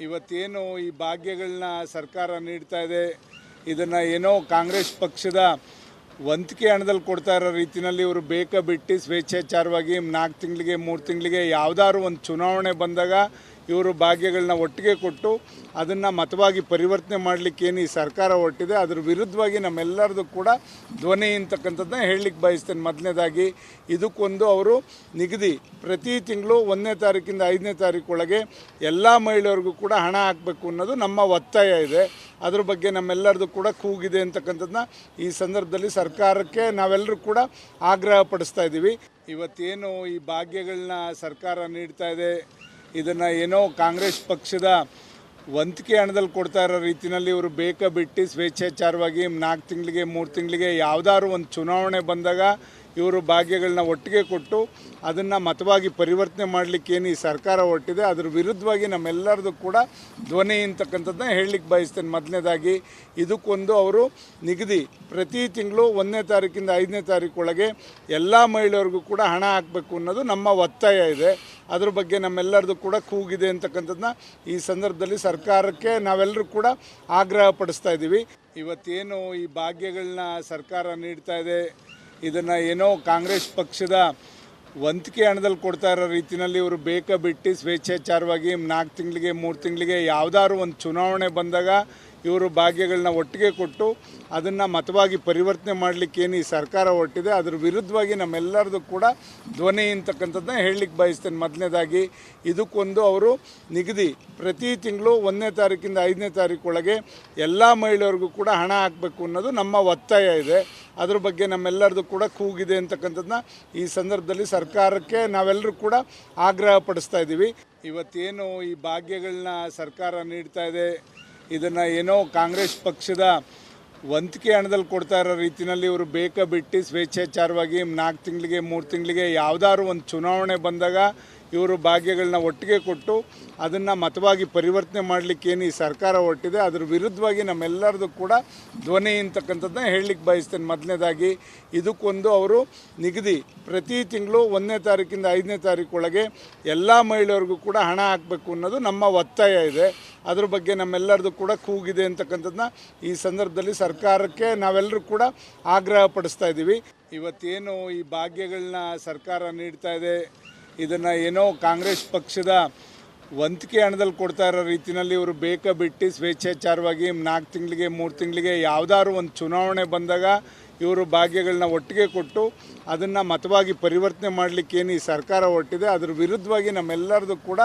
ಇವತ್ತೇನು ಈ ಭಾಗ್ಯಗಳನ್ನ ಸರ್ಕಾರ ನೀಡ್ತಾ ಇದೆ, ಇದನ್ನು ಏನೋ ಕಾಂಗ್ರೆಸ್ ಪಕ್ಷದ ವಂತಿಕೆ ಹಣದಲ್ಲಿ ಕೊಡ್ತಾ ಇರೋ ರೀತಿಯಲ್ಲಿ ಇವರು ಬೇಕಾ ಬಿಟ್ಟು ಸ್ವೇಚ್ಛಾಚಾರವಾಗಿ 4 ತಿಂಗಳಿಗೆ 3 ತಿಂಗಳಿಗೆ ಯಾವುದಾದ್ರು ಒಂದು ಚುನಾವಣೆ ಬಂದಾಗ ಇವರು ಭಾಗ್ಯಗಳನ್ನ ಒಟ್ಟಿಗೆ ಕೊಟ್ಟು ಅದನ್ನು ಮತವಾಗಿ ಪರಿವರ್ತನೆ ಮಾಡಲಿಕ್ಕೇನು ಈ ಸರ್ಕಾರ ಹೊರಟಿದೆ ಅದರ ವಿರುದ್ಧವಾಗಿ ನಮ್ಮೆಲ್ಲರದು ಕೂಡ ಧ್ವನಿ ಅಂತಕ್ಕಂಥದ್ದನ್ನ ಹೇಳಲಿಕ್ಕೆ ಬಯಸ್ತೇನೆ. ಮೊದಲನೇದಾಗಿ ಇದಕ್ಕೊಂದು ಅವರು ನಿಗದಿ ಪ್ರತಿ ತಿಂಗಳು 1ನೇ ತಾರೀಕಿಂದ 5ನೇ ತಾರೀಕೊಳಗೆ ಎಲ್ಲ ಮಹಿಳೆಯರಿಗೂ ಕೂಡ ಹಣ ಹಾಕಬೇಕು ಅನ್ನೋದು ನಮ್ಮ ಒತ್ತಾಯ ಇದೆ. ಅದ್ರ ಬಗ್ಗೆ ನಮ್ಮೆಲ್ಲರದು ಕೂಡ ಕೂಗಿದೆ ಅಂತಕ್ಕಂಥದ್ದನ್ನ ಈ ಸಂದರ್ಭದಲ್ಲಿ ಸರ್ಕಾರಕ್ಕೆ ನಾವೆಲ್ಲರೂ ಕೂಡ ಆಗ್ರಹ ಪಡಿಸ್ತಾ ಇದ್ದೀವಿ. ಇವತ್ತೇನು ಈ ಭಾಗ್ಯಗಳನ್ನ ಸರ್ಕಾರ ನೀಡ್ತಾ ಇದೆ, ಇದನ್ನು ಏನೋ ಕಾಂಗ್ರೆಸ್ ಪಕ್ಷದ ವಂತಿಕೆ ಹಣದಲ್ಲಿ ಕೊಡ್ತಾ ಇರೋ ರೀತಿಯಲ್ಲಿ ಇವರು ಬೇಕಾ ಬಿಟ್ಟು ಸ್ವೇಚ್ಛಾಚಾರವಾಗಿ 4 ತಿಂಗಳಿಗೆ 3 ತಿಂಗಳಿಗೆ ಯಾವುದಾದ್ರು ಒಂದು ಚುನಾವಣೆ ಬಂದಾಗ ಇವರು ಭಾಗ್ಯಗಳನ್ನ ಒಟ್ಟಿಗೆ ಕೊಟ್ಟು ಅದನ್ನು ಮತವಾಗಿ ಪರಿವರ್ತನೆ ಮಾಡಲಿಕ್ಕೇನು ಈ ಸರ್ಕಾರ ಹೊರಟಿದೆ ಅದರ ವಿರುದ್ಧವಾಗಿ ನಮ್ಮೆಲ್ಲರದು ಕೂಡ ಧ್ವನಿ ಅಂತಕ್ಕಂಥದ್ದನ್ನ ಹೇಳಲಿಕ್ಕೆ ಬಯಸ್ತೇನೆ. ಮೊದಲನೇದಾಗಿ ಇದಕ್ಕೊಂದು ಅವರು ನಿಗದಿ ಪ್ರತಿ ತಿಂಗಳು 1ನೇ ತಾರೀಕಿಂದ 5ನೇ ತಾರೀಕೊಳಗೆ ಎಲ್ಲ ಮಹಿಳೆಯರಿಗೂ ಕೂಡ ಹಣ ಹಾಕಬೇಕು ಅನ್ನೋದು ನಮ್ಮ ಒತ್ತಾಯ ಇದೆ. ಅದ್ರ ಬಗ್ಗೆ ನಮ್ಮೆಲ್ಲರದು ಕೂಡ ಕೂಗಿದೆ ಅಂತಕ್ಕಂಥದ್ದನ್ನ ಈ ಸಂದರ್ಭದಲ್ಲಿ ಸರ್ಕಾರಕ್ಕೆ ನಾವೆಲ್ಲರೂ ಕೂಡ ಆಗ್ರಹ ಪಡಿಸ್ತಾ ಇದ್ದೀವಿ. ಇವತ್ತೇನು ಈ ಭಾಗ್ಯಗಳನ್ನ ಸರ್ಕಾರ ನೀಡ್ತಾ ಇದೆ, ಇದನ್ನು ಏನೋ ಕಾಂಗ್ರೆಸ್ ಪಕ್ಷದ ವಂತಿಕೆ ಹಣದಲ್ಲಿ ಕೊಡ್ತಾ ಇರೋ ರೀತಿಯಲ್ಲಿ ಇವರು ಬೇಕಾ ಬಿಟ್ಟು ಸ್ವೇಚ್ಛಾಚಾರವಾಗಿ 4 ತಿಂಗಳಿಗೆ 3 ತಿಂಗಳಿಗೆ ಯಾವುದಾದ್ರು ಒಂದು ಚುನಾವಣೆ ಬಂದಾಗ ಇವರು ಭಾಗ್ಯಗಳನ್ನ ಒಟ್ಟಿಗೆ ಕೊಟ್ಟು ಅದನ್ನು ಮತವಾಗಿ ಪರಿವರ್ತನೆ ಮಾಡಲಿಕ್ಕೇನು ಈ ಸರ್ಕಾರ ಹೊರಟಿದೆ ಅದರ ವಿರುದ್ಧವಾಗಿ ನಮ್ಮೆಲ್ಲರದು ಕೂಡ ಧ್ವನಿ ಅಂತಕ್ಕಂಥದ್ದನ್ನ ಹೇಳಲಿಕ್ಕೆ ಬಯಸ್ತೇನೆ. ಮೊದಲನೇದಾಗಿ ಇದಕ್ಕೊಂದು ಅವರು ನಿಗದಿ ಪ್ರತಿ ತಿಂಗಳು 1ನೇ ತಾರೀಕಿಂದ 5ನೇ ತಾರೀಕೊಳಗೆ ಎಲ್ಲ ಮಹಿಳೆಯರಿಗೂ ಕೂಡ ಹಣ ಹಾಕಬೇಕು ಅನ್ನೋದು ನಮ್ಮ ಒತ್ತಾಯ ಇದೆ. ಅದ್ರ ಬಗ್ಗೆ ನಮ್ಮೆಲ್ಲರದು ಕೂಡ ಕೂಗಿದೆ ಅಂತಕ್ಕಂಥದ್ದನ್ನ ಈ ಸಂದರ್ಭದಲ್ಲಿ ಸರ್ಕಾರಕ್ಕೆ ನಾವೆಲ್ಲರೂ ಕೂಡ ಆಗ್ರಹ ಪಡಿಸ್ತಾ ಇದ್ದೀವಿ. ಇವತ್ತೇನು ಈ ಭಾಗ್ಯಗಳನ್ನ ಸರ್ಕಾರ ನೀಡ್ತಾ ಇದೆ, ಇದನ್ನು ಏನೋ ಕಾಂಗ್ರೆಸ್ ಪಕ್ಷದ ವಂತಿಕೆ ಹಣದಲ್ಲಿ ಕೊಡ್ತಾ ಇರೋ ರೀತಿಯಲ್ಲಿ ಇವರು ಬೇಕಾ ಬಿಟ್ಟು ಸ್ವೇಚ್ಛಾಚಾರವಾಗಿ 4 ತಿಂಗಳಿಗೆ 3 ತಿಂಗಳಿಗೆ ಯಾವುದಾದ್ರು ಒಂದು ಚುನಾವಣೆ ಬಂದಾಗ ಇವರು ಭಾಗ್ಯಗಳನ್ನ ಒಟ್ಟಿಗೆ ಕೊಟ್ಟು ಅದನ್ನು ಮತವಾಗಿ ಪರಿವರ್ತನೆ ಮಾಡಲಿಕ್ಕೇನು ಈ ಸರ್ಕಾರ ಹೊರಟಿದೆ ಅದರ ವಿರುದ್ಧವಾಗಿ ನಮ್ಮೆಲ್ಲರದು ಕೂಡ ಧ್ವನಿ ಅಂತಕ್ಕಂಥದ್ದನ್ನ ಹೇಳಲಿಕ್ಕೆ ಬಯಸ್ತೇನೆ. ಮೊದಲನೇದಾಗಿ ಇದಕ್ಕೊಂದು ಅವರು ನಿಗದಿ ಪ್ರತಿ ತಿಂಗಳು 1ನೇ ತಾರೀಕಿಂದ 5ನೇ ತಾರೀಕೊಳಗೆ ಎಲ್ಲ ಮಹಿಳೆಯರಿಗೂ ಕೂಡ ಹಣ ಹಾಕಬೇಕು ಅನ್ನೋದು ನಮ್ಮ ಒತ್ತಾಯ ಇದೆ. ಅದ್ರ ಬಗ್ಗೆ ನಮ್ಮೆಲ್ಲರದು ಕೂಡ ಕೂಗಿದೆ ಅಂತಕ್ಕಂಥದ್ದನ್ನ ಈ ಸಂದರ್ಭದಲ್ಲಿ ಸರ್ಕಾರಕ್ಕೆ ನಾವೆಲ್ಲರೂ ಕೂಡ ಆಗ್ರಹ ಪಡಿಸ್ತಾ ಇದ್ದೀವಿ. ಇವತ್ತೇನು ಈ ಭಾಗ್ಯಗಳನ್ನ ಸರ್ಕಾರ ನೀಡ್ತಾ ಇದೆ, ಇದನ್ನು ಏನೋ ಕಾಂಗ್ರೆಸ್ ಪಕ್ಷದ ವಂತಿಕೆ ಹಣದಲ್ಲಿ ಕೊಡ್ತಾ ಇರೋ ರೀತಿಯಲ್ಲಿ ಇವರು ಬೇಕಾ ಬಿಟ್ಟು ಸ್ವೇಚ್ಛಾಚಾರವಾಗಿ 4 ತಿಂಗಳಿಗೆ 3 ತಿಂಗಳಿಗೆ ಯಾವುದಾದ್ರು ಒಂದು ಚುನಾವಣೆ ಬಂದಾಗ ಇವರು ಭಾಗ್ಯಗಳನ್ನ ಒಟ್ಟಿಗೆ ಕೊಟ್ಟು ಅದನ್ನು ಮತವಾಗಿ ಪರಿವರ್ತನೆ ಮಾಡಲಿಕ್ಕೇನು ಈ ಸರ್ಕಾರ ಹೊರಟಿದೆ ಅದರ ವಿರುದ್ಧವಾಗಿ ನಮ್ಮೆಲ್ಲರದು ಕೂಡ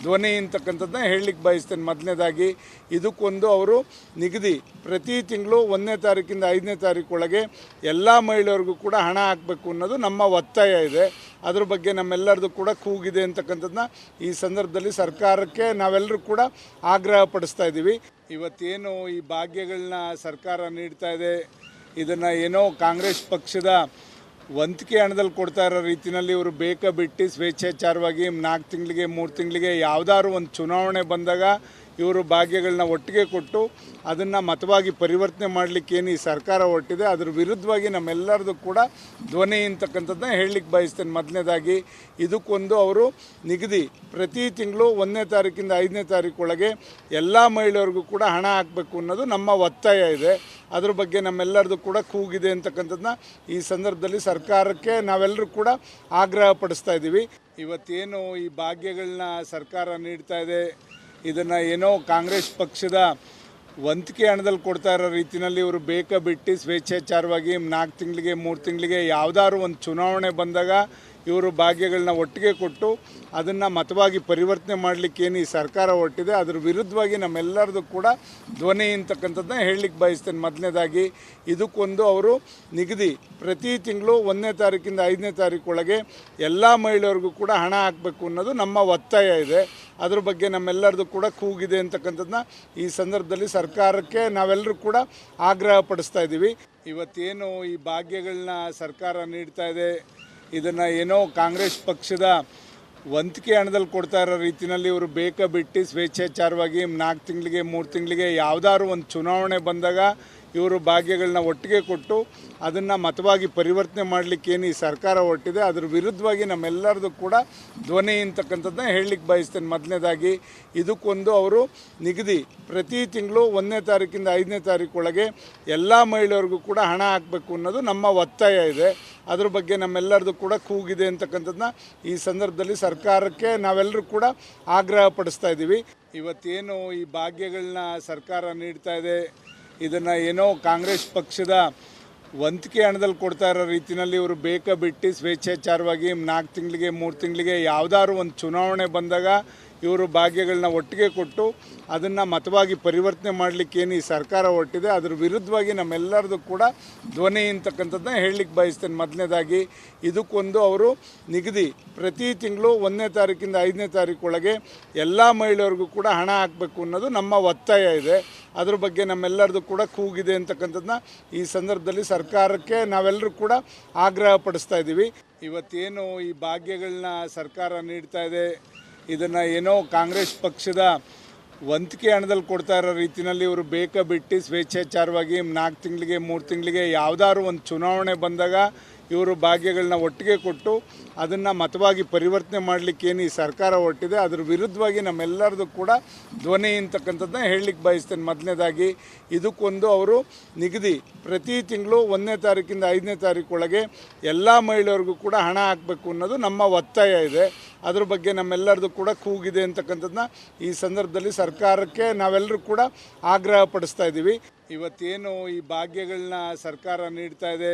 ಧ್ವನಿ ಅಂತಕ್ಕಂಥದ್ದನ್ನ ಹೇಳಲಿಕ್ಕೆ ಬಯಸ್ತೇನೆ. ಮೊದಲನೇದಾಗಿ ಇದಕ್ಕೊಂದು ಅವರು ನಿಗದಿ ಪ್ರತಿ ತಿಂಗಳು 1ನೇ ತಾರೀಕಿಂದ 5ನೇ ತಾರೀಕೊಳಗೆ ಎಲ್ಲ ಮಹಿಳೆಯರಿಗೂ ಕೂಡ ಹಣ ಹಾಕಬೇಕು ಅನ್ನೋದು ನಮ್ಮ ಒತ್ತಾಯ ಇದೆ. ಅದ್ರ ಬಗ್ಗೆ ನಮ್ಮೆಲ್ಲರದು ಕೂಡ ಕೂಗಿದೆ ಅಂತಕ್ಕಂಥದ್ದನ್ನ ಈ ಸಂದರ್ಭದಲ್ಲಿ ಸರ್ಕಾರಕ್ಕೆ ನಾವೆಲ್ಲರೂ ಕೂಡ ಆಗ್ರಹ ಪಡಿಸ್ತಾ ಇದ್ದೀವಿ. ಇವತ್ತೇನು ಈ ಭಾಗ್ಯಗಳನ್ನ ಸರ್ಕಾರ ನೀಡ್ತಾ ಇದೆ, ಇದನ್ನು ಏನೋ ಕಾಂಗ್ರೆಸ್ ಪಕ್ಷದ ವಂತಿಕೆ ಹಣದಲ್ಲಿ ಕೊಡ್ತಾ ಇರೋ ರೀತಿಯಲ್ಲಿ ಇವರು ಬೇಕಾ ಬಿಟ್ಟು ಸ್ವೇಚ್ಛಾಚಾರವಾಗಿ 4 ತಿಂಗಳಿಗೆ 3 ತಿಂಗಳಿಗೆ ಯಾವುದಾದ್ರು ಒಂದು ಚುನಾವಣೆ ಬಂದಾಗ ಇವರು ಭಾಗ್ಯಗಳನ್ನ ಒಟ್ಟಿಗೆ ಕೊಟ್ಟು ಅದನ್ನು ಮತವಾಗಿ ಪರಿವರ್ತನೆ ಮಾಡಲಿಕ್ಕೇನು ಈ ಸರ್ಕಾರ ಹೊರಟಿದೆ ಅದರ ವಿರುದ್ಧವಾಗಿ ನಮ್ಮೆಲ್ಲರದು ಕೂಡ ಧ್ವನಿ ಅಂತಕ್ಕಂಥದ್ದನ್ನ ಹೇಳಲಿಕ್ಕೆ ಬಯಸ್ತೇನೆ. ಮೊದಲನೇದಾಗಿ ಇದಕ್ಕೊಂದು ಅವರು ನಿಗದಿ ಪ್ರತಿ ತಿಂಗಳು 1ನೇ ತಾರೀಕಿಂದ 5ನೇ ತಾರೀಕೊಳಗೆ ಎಲ್ಲ ಮಹಿಳೆಯರಿಗೂ ಕೂಡ ಹಣ ಹಾಕಬೇಕು ಅನ್ನೋದು ನಮ್ಮ ಒತ್ತಾಯ ಇದೆ. ಅದ್ರ ಬಗ್ಗೆ ನಮ್ಮೆಲ್ಲರದು ಕೂಡ ಕೂಗಿದೆ ಅಂತಕ್ಕಂಥದ್ದನ್ನ ಈ ಸಂದರ್ಭದಲ್ಲಿ ಸರ್ಕಾರಕ್ಕೆ ನಾವೆಲ್ಲರೂ ಕೂಡ ಆಗ್ರಹ ಪಡಿಸ್ತಾ ಇದ್ದೀವಿ. ಇವತ್ತೇನು ಈ ಭಾಗ್ಯಗಳನ್ನ ಸರ್ಕಾರ ನೀಡ್ತಾ ಇದೆ, ಇದನ್ನು ಏನೋ ಕಾಂಗ್ರೆಸ್ ಪಕ್ಷದ ವಂತಿಕೆ ಹಣದಲ್ಲಿ ಕೊಡ್ತಾ ಇರೋ ರೀತಿಯಲ್ಲಿ ಇವರು ಬೇಕಾ ಬಿಟ್ಟು ಸ್ವೇಚ್ಛಾಚಾರವಾಗಿ 4 ತಿಂಗಳಿಗೆ 3 ತಿಂಗಳಿಗೆ ಯಾವುದಾದ್ರು ಒಂದು ಚುನಾವಣೆ ಬಂದಾಗ ಇವರು ಭಾಗ್ಯಗಳನ್ನ ಒಟ್ಟಿಗೆ ಕೊಟ್ಟು ಅದನ್ನು ಮತವಾಗಿ ಪರಿವರ್ತನೆ ಮಾಡಲಿಕ್ಕೇನು ಈ ಸರ್ಕಾರ ಹೊರಟಿದೆ ಅದರ ವಿರುದ್ಧವಾಗಿ ನಮ್ಮೆಲ್ಲರದು ಕೂಡ ಧ್ವನಿ ಅಂತಕ್ಕಂಥದ್ದನ್ನ ಹೇಳಲಿಕ್ಕೆ ಬಯಸ್ತೇನೆ. ಮೊದಲನೇದಾಗಿ ಇದಕ್ಕೊಂದು ಅವರು ನಿಗದಿ ಪ್ರತಿ ತಿಂಗಳು 1ನೇ ತಾರೀಕಿಂದ 5ನೇ ತಾರೀಕೊಳಗೆ ಎಲ್ಲ ಮಹಿಳೆಯರಿಗೂ ಕೂಡ ಹಣ ಹಾಕಬೇಕು ಅನ್ನೋದು ನಮ್ಮ ಒತ್ತಾಯ ಇದೆ. ಅದ್ರ ಬಗ್ಗೆ ನಮ್ಮೆಲ್ಲರದು ಕೂಡ ಕೂಗಿದೆ ಅಂತಕ್ಕಂಥದ್ದನ್ನ ಈ ಸಂದರ್ಭದಲ್ಲಿ ಸರ್ಕಾರಕ್ಕೆ ನಾವೆಲ್ಲರೂ ಕೂಡ ಆಗ್ರಹ ಪಡಿಸ್ತಾ ಇದ್ದೀವಿ. ಇವತ್ತೇನು ಈ ಭಾಗ್ಯಗಳನ್ನ ಸರ್ಕಾರ ನೀಡ್ತಾ ಇದೆ, ಇದನ್ನು ಏನೋ ಕಾಂಗ್ರೆಸ್ ಪಕ್ಷದ ವಂತಿಕೆ ಹಣದಲ್ಲಿ ಕೊಡ್ತಾ ಇರೋ ರೀತಿಯಲ್ಲಿ ಇವರು ಬೇಕಾ ಬಿಟ್ಟು ಸ್ವೇಚ್ಛಾಚಾರವಾಗಿ 4 ತಿಂಗಳಿಗೆ 3 ತಿಂಗಳಿಗೆ ಯಾವುದಾದ್ರು ಒಂದು ಚುನಾವಣೆ ಬಂದಾಗ ಇವರು ಭಾಗ್ಯಗಳನ್ನ ಒಟ್ಟಿಗೆ ಕೊಟ್ಟು ಅದನ್ನು ಮತವಾಗಿ ಪರಿವರ್ತನೆ ಮಾಡಲಿಕ್ಕೇನು ಈ ಸರ್ಕಾರ ಹೊರಟಿದೆ ಅದರ ವಿರುದ್ಧವಾಗಿ ನಮ್ಮೆಲ್ಲರದು ಕೂಡ ಧ್ವನಿ ಅಂತಕ್ಕಂಥದ್ದನ್ನ ಹೇಳಲಿಕ್ಕೆ ಬಯಸ್ತೇನೆ. ಮೊದಲನೇದಾಗಿ ಇದಕ್ಕೊಂದು ಅವರು ನಿಗದಿ ಪ್ರತಿ ತಿಂಗಳು 1ನೇ ತಾರೀಕಿಂದ 5ನೇ ತಾರೀಕೊಳಗೆ ಎಲ್ಲ ಮಹಿಳೆಯರಿಗೂ ಕೂಡ ಹಣ ಹಾಕಬೇಕು ಅನ್ನೋದು ನಮ್ಮ ಒತ್ತಾಯ ಇದೆ. ಅದ್ರ ಬಗ್ಗೆ ನಮ್ಮೆಲ್ಲರದು ಕೂಡ ಕೂಗಿದೆ ಅಂತಕ್ಕಂಥದ್ದನ್ನ ಈ ಸಂದರ್ಭದಲ್ಲಿ ಸರ್ಕಾರಕ್ಕೆ ನಾವೆಲ್ಲರೂ ಕೂಡ ಆಗ್ರಹ ಪಡಿಸ್ತಾ ಇದ್ದೀವಿ. ಇವತ್ತೇನು ಈ ಭಾಗ್ಯಗಳನ್ನ ಸರ್ಕಾರ ನೀಡ್ತಾ ಇದೆ, ಇದನ್ನು ಏನೋ ಕಾಂಗ್ರೆಸ್ ಪಕ್ಷದ ವಂತಿಕೆ ಹಣದಲ್ಲಿ ಕೊಡ್ತಾ ಇರೋ ರೀತಿಯಲ್ಲಿ ಇವರು ಬಿಟ್ಟು ಸ್ವೇಚ್ಛಾಚಾರವಾಗಿ 4 ತಿಂಗಳಿಗೆ 3 ತಿಂಗಳಿಗೆ ಯಾವುದಾದ್ರು ಒಂದು ಚುನಾವಣೆ ಬಂದಾಗ ಇವರು ಭಾಗ್ಯಗಳನ್ನ ಒಟ್ಟಿಗೆ ಕೊಟ್ಟು ಅದನ್ನು ಮತವಾಗಿ ಪರಿವರ್ತನೆ ಮಾಡಲಿಕ್ಕೇನು ಈ ಸರ್ಕಾರ ಹೊರಟಿದೆ ಅದರ ವಿರುದ್ಧವಾಗಿ ನಮ್ಮೆಲ್ಲರದು ಕೂಡ ಧ್ವನಿ ಅಂತಕ್ಕಂಥದ್ದನ್ನ ಹೇಳಲಿಕ್ಕೆ ಬಯಸ್ತೇನೆ. ಮೊದಲನೇದಾಗಿ ಇದಕ್ಕೊಂದು ಅವರು ನಿಗದಿ ಪ್ರತಿ ತಿಂಗಳು 1ನೇ ತಾರೀಕಿಂದ 5ನೇ ತಾರೀಕೊಳಗೆ ಎಲ್ಲ ಮಹಿಳೆಯರಿಗೂ ಕೂಡ ಹಣ ಹಾಕಬೇಕು ಅನ್ನೋದು ನಮ್ಮ ಒತ್ತಾಯ ಇದೆ. ಅದ್ರ ಬಗ್ಗೆ ನಮ್ಮೆಲ್ಲರದು ಕೂಡ ಕೂಗಿದೆ ಅಂತಕ್ಕಂಥದ್ದನ್ನ ಈ ಸಂದರ್ಭದಲ್ಲಿ ಸರ್ಕಾರಕ್ಕೆ ನಾವೆಲ್ಲರೂ ಕೂಡ ಆಗ್ರಹ ಪಡಿಸ್ತಾ ಇದ್ದೀವಿ. ಇವತ್ತೇನು ಈ ಭಾಗ್ಯಗಳನ್ನ ಸರ್ಕಾರ ನೀಡ್ತಾ ಇದೆ, ಇದನ್ನು ಏನೋ ಕಾಂಗ್ರೆಸ್ ಪಕ್ಷದ ವಂತಿಕೆ ಹಣದಲ್ಲಿ ಕೊಡ್ತಾ ಇರೋ ರೀತಿಯಲ್ಲಿ ಇವರು ಬಿಟ್ಟು ಸ್ವೇಚ್ಛಾಚಾರವಾಗಿ 4 ತಿಂಗಳಿಗೆ 3 ತಿಂಗಳಿಗೆ ಯಾವುದಾದ್ರು ಒಂದು ಚುನಾವಣೆ ಬಂದಾಗ ಇವರು ಭಾಗ್ಯಗಳನ್ನ ಒಟ್ಟಿಗೆ ಕೊಟ್ಟು ಅದನ್ನು ಮತವಾಗಿ ಪರಿವರ್ತನೆ ಮಾಡಲಿಕ್ಕೇನು ಈ ಸರ್ಕಾರ ಹೊರಟಿದೆ ಅದರ ವಿರುದ್ಧವಾಗಿ ನಮ್ಮೆಲ್ಲರದು ಕೂಡ ಧ್ವನಿ ಅಂತಕ್ಕಂಥದ್ದನ್ನ ಹೇಳಲಿಕ್ಕೆ ಬಯಸ್ತೇನೆ. ಮೊದಲನೇದಾಗಿ ಇದಕ್ಕೊಂದು ಅವರು ನಿಗದಿ ಪ್ರತಿ ತಿಂಗಳು 1ನೇ ತಾರೀಕಿಂದ 5ನೇ ತಾರೀಕೊಳಗೆ ಎಲ್ಲ ಮಹಿಳೆಯರಿಗೂ ಕೂಡ ಹಣ ಹಾಕಬೇಕು ಅನ್ನೋದು ನಮ್ಮ ಒತ್ತಾಯ ಇದೆ. ಅದ್ರ ಬಗ್ಗೆ ನಮ್ಮೆಲ್ಲರದು ಕೂಡ ಕೂಗಿದೆ ಅಂತಕ್ಕಂಥದ್ದನ್ನ ಈ ಸಂದರ್ಭದಲ್ಲಿ ಸರ್ಕಾರಕ್ಕೆ ನಾವೆಲ್ಲರೂ ಕೂಡ ಆಗ್ರಹ ಪಡಿಸ್ತಾ ಇದ್ದೀವಿ. ಇವತ್ತೇನು ಈ ಭಾಗ್ಯಗಳನ್ನ ಸರ್ಕಾರ ನೀಡ್ತಾ ಇದೆ,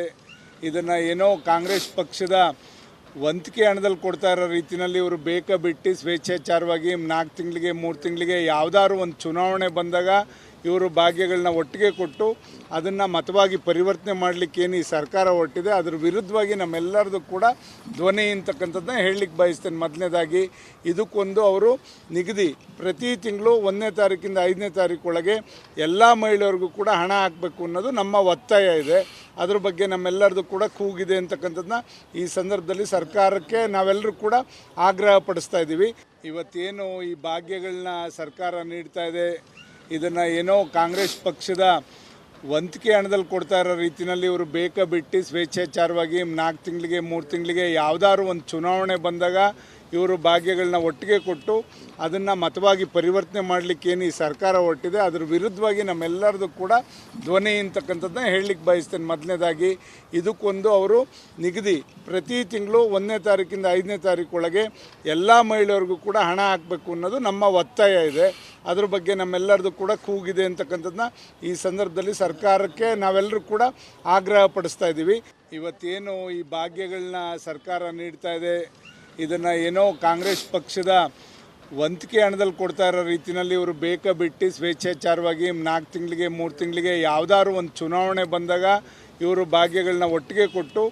ಇದನ್ನು ಏನೋ ಕಾಂಗ್ರೆಸ್ ಪಕ್ಷದ ವಂತಿಕೆ ಹಣದಲ್ಲಿ ಕೊಡ್ತಾ ಇರೋ ರೀತಿಯಲ್ಲಿ ಇವರು ಬಿಟ್ಟು ಸ್ವೇಚ್ಛಾಚಾರವಾಗಿ 4 ತಿಂಗಳಿಗೆ 3 ತಿಂಗಳಿಗೆ ಯಾವುದಾದ್ರು ಒಂದು ಚುನಾವಣೆ ಬಂದಾಗ ಇವರು ಭಾಗ್ಯಗಳನ್ನ ಒಟ್ಟಿಗೆ ಕೊಟ್ಟು ಅದನ್ನು ಮತವಾಗಿ ಪರಿವರ್ತನೆ ಮಾಡಲಿಕ್ಕೇನು ಈ ಸರ್ಕಾರ ಹೊರಟಿದೆ ಅದರ ವಿರುದ್ಧವಾಗಿ ನಮ್ಮೆಲ್ಲರದು ಕೂಡ ಧ್ವನಿ ಅಂತಕ್ಕಂಥದ್ದನ್ನ ಹೇಳಲಿಕ್ಕೆ ಬಯಸ್ತೇನೆ. ಮೊದಲನೇದಾಗಿ ಇದಕ್ಕೊಂದು ಅವರು ನಿಗದಿ ಪ್ರತಿ ತಿಂಗಳು 1ನೇ ತಾರೀಕಿಂದ 5ನೇ ತಾರೀಕೊಳಗೆ ಎಲ್ಲ ಮಹಿಳೆಯರಿಗೂ ಕೂಡ ಹಣ ಹಾಕಬೇಕು ಅನ್ನೋದು ನಮ್ಮ ಒತ್ತಾಯ ಇದೆ. ಅದ್ರ ಬಗ್ಗೆ ನಮ್ಮೆಲ್ಲರದು ಕೂಡ ಕೂಗಿದೆ ಅಂತಕ್ಕಂಥದ್ದನ್ನ ಈ ಸಂದರ್ಭದಲ್ಲಿ ಸರ್ಕಾರಕ್ಕೆ ನಾವೆಲ್ಲರೂ ಕೂಡ ಆಗ್ರಹ ಪಡಿಸ್ತಾ ಇದ್ದೀವಿ. ಇವತ್ತೇನು ಈ ಭಾಗ್ಯಗಳನ್ನ ಸರ್ಕಾರ ನೀಡ್ತಾ ಇದೆ, ಇದನ್ನು ಏನೋ ಕಾಂಗ್ರೆಸ್ ಪಕ್ಷದ ವಂತಿಕೆ ಹಣದಲ್ಲಿ ಕೊಡ್ತಾ ಇರೋ ರೀತಿಯಲ್ಲಿ ಇವರು ಬಿಟ್ಟು ಸ್ವೇಚ್ಛಾಚಾರವಾಗಿ 4 ತಿಂಗಳಿಗೆ 3 ತಿಂಗಳಿಗೆ ಯಾವುದಾದ್ರು ಒಂದು ಚುನಾವಣೆ ಬಂದಾಗ ಇವರು ಭಾಗ್ಯಗಳನ್ನ ಒಟ್ಟಿಗೆ ಕೊಟ್ಟು ಅದನ್ನು ಮತವಾಗಿ ಪರಿವರ್ತನೆ ಮಾಡಲಿಕ್ಕೇನು ಈ ಸರ್ಕಾರ ಹೊರಟಿದೆ ಅದರ ವಿರುದ್ಧವಾಗಿ ನಮ್ಮೆಲ್ಲರದು ಕೂಡ ಧ್ವನಿ ಅಂತಕ್ಕಂಥದ್ದನ್ನ ಹೇಳಲಿಕ್ಕೆ ಬಯಸ್ತೇನೆ. ಮೊದಲನೇದಾಗಿ ಇದಕ್ಕೊಂದು ಅವರು ನಿಗದಿ ಪ್ರತಿ ತಿಂಗಳು 1ನೇ ತಾರೀಕಿಂದ 5ನೇ ತಾರೀಕೊಳಗೆ ಎಲ್ಲ ಮಹಿಳೆಯರಿಗೂ ಕೂಡ ಹಣ ಹಾಕಬೇಕು ಅನ್ನೋದು ನಮ್ಮ ಒತ್ತಾಯ ಇದೆ. ಅದ್ರ ಬಗ್ಗೆ ನಮ್ಮೆಲ್ಲರದು ಕೂಡ ಕೂಗಿದೆ ಅಂತಕ್ಕಂಥದ್ದನ್ನ ಈ ಸಂದರ್ಭದಲ್ಲಿ ಸರ್ಕಾರಕ್ಕೆ ನಾವೆಲ್ಲರೂ ಕೂಡ ಆಗ್ರಹ ಪಡಿಸ್ತಾ ಇದ್ದೀವಿ. ಇವತ್ತೇನು ಈ ಭಾಗ್ಯಗಳನ್ನ ಸರ್ಕಾರ ನೀಡ್ತಾ ಇದೆ, ಇದನ್ನು ಏನೋ ಕಾಂಗ್ರೆಸ್ ಪಕ್ಷದ ವಂತಿಕೆ ಹಣದಲ್ಲಿ ಕೊಡ್ತಾ ಇರೋ ರೀತಿಯಲ್ಲಿ ಇವರು ಬಿಟ್ಟು ಸ್ವೇಚ್ಛಾಚಾರವಾಗಿ 4 ತಿಂಗಳಿಗೆ 3 ತಿಂಗಳಿಗೆ ಯಾವುದಾದ್ರು ಒಂದು ಚುನಾವಣೆ ಬಂದಾಗ ಇವರು ಭಾಗ್ಯಗಳನ್ನ ಒಟ್ಟಿಗೆ ಕೊಟ್ಟು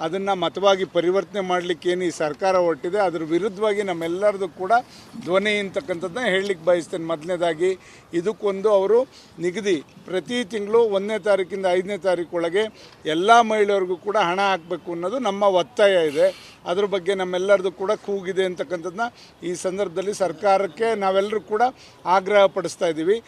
ಅದನ್ನು ಮತವಾಗಿ ಪರಿವರ್ತನೆ ಮಾಡಲಿಕ್ಕೇನು ಈ ಸರ್ಕಾರ ಹೊರಟಿದೆ ಅದರ ವಿರುದ್ಧವಾಗಿ ನಮ್ಮೆಲ್ಲರದು ಕೂಡ ಧ್ವನಿ ಅಂತಕ್ಕಂಥದ್ದನ್ನ ಹೇಳಲಿಕ್ಕೆ ಬಯಸ್ತೇನೆ. ಮೊದಲನೇದಾಗಿ ಇದಕ್ಕೊಂದು ಅವರು ನಿಗದಿ ಪ್ರತಿ ತಿಂಗಳು 1ನೇ ತಾರೀಕಿಂದ 5ನೇ ತಾರೀಕೊಳಗೆ ಎಲ್ಲ ಮಹಿಳೆಯರಿಗೂ ಕೂಡ ಹಣ ಹಾಕಬೇಕು ಅನ್ನೋದು ನಮ್ಮ ಒತ್ತಾಯ ಇದೆ. ಅದ್ರ ಬಗ್ಗೆ ನಮ್ಮೆಲ್ಲರದು ಕೂಡ ಕೂಗಿದೆ ಅಂತಕ್ಕಂಥದ್ದನ್ನ ಈ ಸಂದರ್ಭದಲ್ಲಿ ಸರ್ಕಾರಕ್ಕೆ ನಾವೆಲ್ಲರೂ ಕೂಡ ಆಗ್ರಹ ಪಡಿಸ್ತಾ ಇದ್ದೀವಿ.